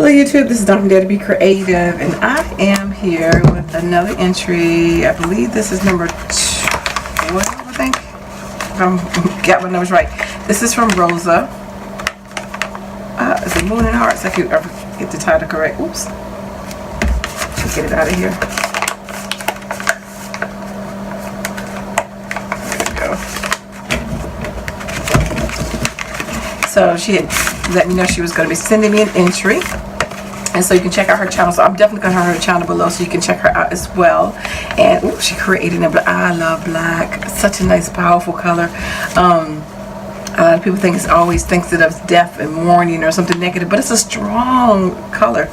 Hello YouTube, this is Dawn from DaretoBeCreative, and I am here with another entry. I believe this is number 12, I think, if I got my numbers right. This is from Rosa. Is it Moon and Hearts? I can get the title correct. Oops. Let's get it out of here. There we go. So she had let me know she was going to be sending me an entry, and so you can check out her channel. So I'm definitely going to have her channel below so you can check her out as well. And ooh, she created it, but I love black. Such a nice, powerful color. A lot of people always thinks it of death and mourning or something negative, but it's a strong color,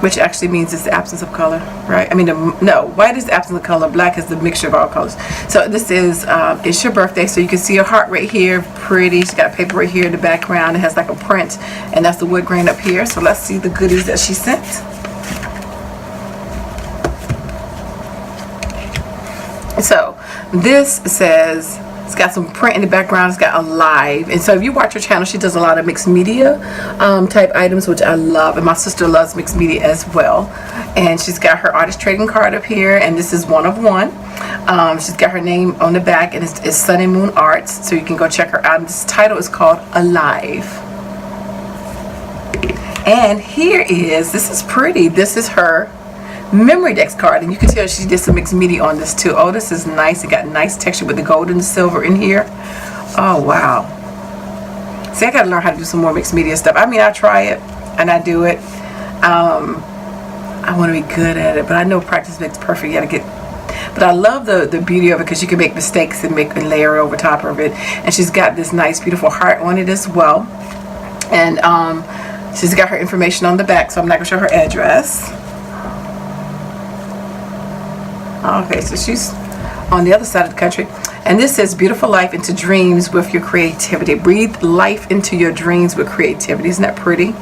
which actually means it's the absence of color, right? I mean, no, white is the absence of color, black is the mixture of all colors. So this is, it's your birthday, so you can see your heart right here, pretty. She's got paper right here in the background. It has like a print, and that's the wood grain up here. So let's see the goodies that she sent. So this says, it's got some print in the background. It's got alive. And so if you watch her channel, she does a lot of mixed media type items, which I love. And my sister loves mixed media as well. And she's got her artist trading card up here. And this is one of one. She's got her name on the back. And it's Sun and Moon Arts. So you can go check her out. And this title is called Alive. And here this is pretty. This is her memory dex card, and you can tell she did some mixed media on this too. Oh, this is nice. It got nice texture with the gold and the silver in here. Oh wow. See, I gotta learn how to do some more mixed media stuff. I mean, I try it and I do it. I want to be good at it, but I know practice makes perfect. You gotta get, but I love the beauty of it because you can make mistakes and layer over top of it. And she's got this nice beautiful heart on it as well. And she's got her information on the back, so I'm not gonna show her address. Okay, so she's on the other side of the country. And this says, beautiful life into dreams with your creativity. Breathe life into your dreams with creativity. Isn't that pretty?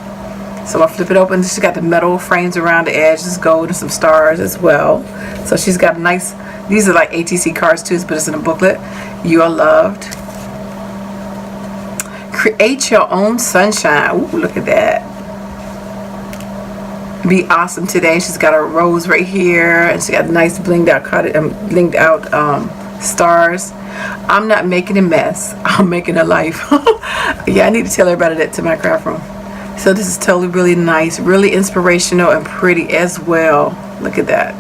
So I'll flip it open. She's got the metal frames around the edge. This gold and some stars as well. So she's got a nice, these are like ATC cards too, but it's in a booklet. You are loved. Create your own sunshine. Ooh, look at that. Be awesome today. She's got a rose right here, and she got nice blinged out stars. I'm not making a mess, I'm making a life. Yeah, I need to tell everybody that to my craft room. So this is totally really nice, really inspirational and pretty as well. Look at that.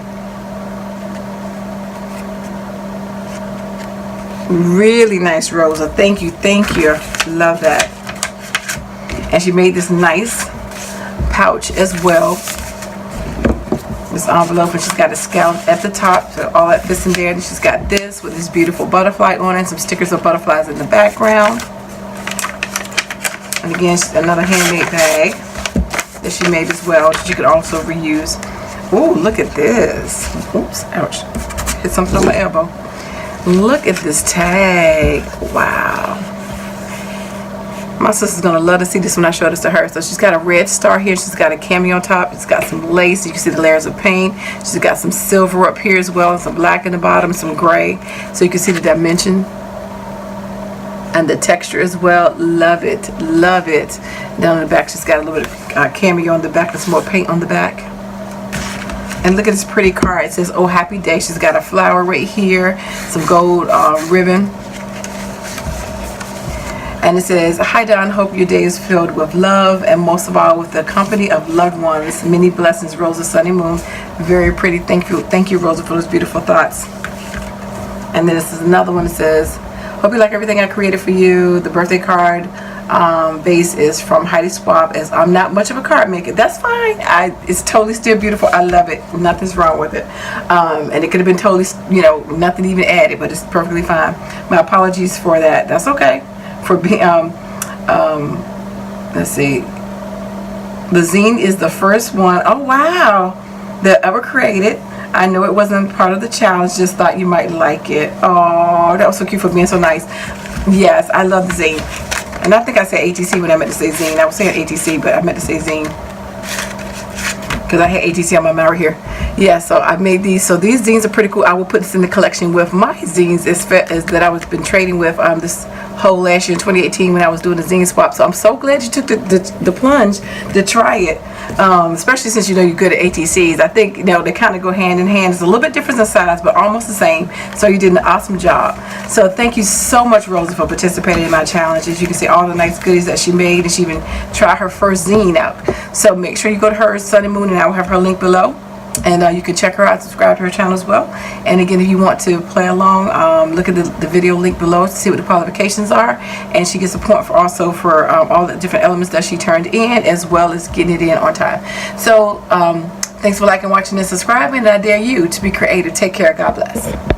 Really nice, Rosa. Thank you, thank you. Love that. And she made this nice pouch as well. This envelope, and she's got a scout at the top, so all that fits in there. And she's got this with this beautiful butterfly on it, some stickers of butterflies in the background. And again, another handmade bag that she made as well, that you could also reuse. Oh, look at this. Oops, ouch. Hit something on my elbow. Look at this tag. Wow. My sister's gonna love to see this when I show this to her. So she's got a red star here. She's got a cameo on top. It's got some lace. You can see the layers of paint. She's got some silver up here as well, and some black in the bottom, some gray. So you can see the dimension and the texture as well. Love it, love it. Down in the back, she's got a little bit of cameo on the back and some more paint on the back. And look at this pretty card. It says, "Oh, happy day." She's got a flower right here, some gold ribbon. And it says, "Hi Dawn, hope your day is filled with love and most of all with the company of loved ones. Many blessings, Rosa, Sunny Moon." Very pretty. Thank you, Rosa, for those beautiful thoughts. And then this is another one that says, "Hope you like everything I created for you." The birthday card base is from Heidi Swab, as I'm not much of a card maker. That's fine. It's totally still beautiful. I love it. Nothing's wrong with it. And it could have been totally, you know, nothing even added, but it's perfectly fine. My apologies for that. That's okay. For being let's see, the zine is the first one, oh wow, that ever created. I know it wasn't part of the challenge, just thought you might like it. Oh, that was so cute for being so nice. Yes, I love the zine. And I think I said ATC when I meant to say zine. I was saying ATC, but I meant to say zine because I had ATC on my mouth here. Yeah, so I made these. So these zines are pretty cool. I will put this in the collection with my zines as that I was been trading with. This hole last year in 2018 when I was doing the zine swap. So I'm so glad you took the plunge to try it, especially since you know you're good at ATCs. I think, you know, they kind of go hand in hand. It's a little bit different in size, but almost the same. So you did an awesome job. So thank you so much, Rosa, for participating in my challenge. As you can see, all the nice goodies that she made, and she even tried her first zine out. So make sure you go to her Sunny Moon, and I will have her link below. And you can check her out, subscribe to her channel as well. And again, if you want to play along, look at the video link below to see what the qualifications are. And she gets a point for also for all the different elements that she turned in, as well as getting it in on time. So thanks for liking, watching, and subscribing. And I dare you to be creative. Take care. God bless.